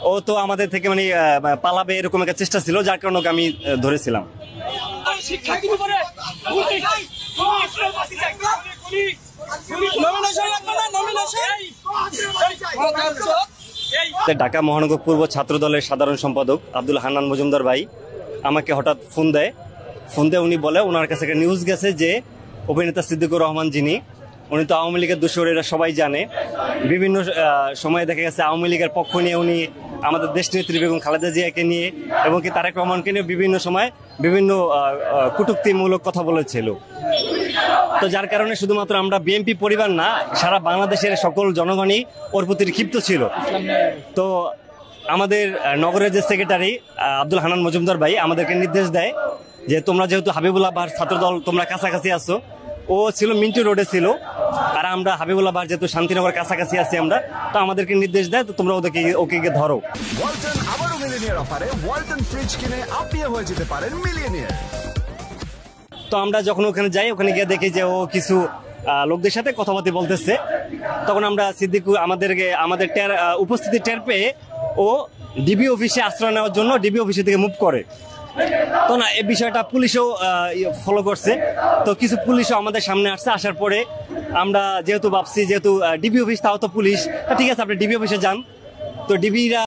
ও তো আমাদের থেকে মানে পালাবে এরকম একটা চেষ্টা ছিল, যার কারণে ওকে আমি ধরেছিলাম। ঢাকা মহানগর পূর্ব ছাত্র দলের সাধারণ সম্পাদক আব্দুল হান্নান মজুমদার ভাই আমাকে হঠাৎ ফোন দেয়। উনি বলে ওনার কাছে একটা নিউজ গেছে যে অভিনেতা সিদ্দিকুর রহমান যিনি, উনি তো আওয়ামী লীগের দোসর, এরা সবাই জানে। বিভিন্ন সময়ে দেখা গেছে আওয়ামী লীগের পক্ষ নিয়ে উনি আমাদের দেশনেত্রী বেগম খালেদা জিয়াকে নিয়ে এবং কি তারেক রহমানকে নিয়ে বিভিন্ন সময় বিভিন্ন কটূক্তিমূলক কথা বলেছিল। তো যার কারণে শুধুমাত্র আমরা বিএনপি পরিবার না, সারা বাংলাদেশের সকল জনগণই ওর প্রতি ক্ষিপ্ত ছিল। তো আমাদের নগরের যে সেক্রেটারি আব্দুল হান্নান মজুমদার ভাই আমাদেরকে নির্দেশ দেয় যে তোমরা যেহেতু হাবিবুল্লাহ বাহার ছাত্রদল, তোমরা কাছাকাছি আছো, ও ছিল মিন্টু রোডে ছিল, আর আমরা হাবিবুল্লাহ বাহার যেহেতু শান্তিনগর কাছাকাছি আছি আমরা, তো আমাদেরকে নির্দেশ দেয় তো তোমরা ওকে ধরো। ওয়ালটন আবারও মিলিয়নিয়ার অফারে ওয়ালটন ফ্রিজ কিনে আপনিও হয়ে যেতে পারেন মিলিয়নিয়ার। তো আমরা যখন ওখানে যাই, ওখানে গিয়ে দেখি যে ও কিছু লোকদের সাথে কথাবার্তা বলতেছে। তখন আমরা আমাদের উপস্থিতি টের পেয়ে ও ডিবি অফিসে আশ্রয় নেওয়ার জন্য ডিবি অফিসে থেকে মুভ করে। তো না, এই বিষয়টা পুলিশও ফলো করছে। তো কিছু পুলিশও আমাদের সামনে আসছে। আসার পরে আমরা যেহেতু ভাবছি যেহেতু ডিবি অফিস, তাও তো পুলিশ, ঠিক আছে আপনি ডিবি অফিসে যান। তো ডিবিরা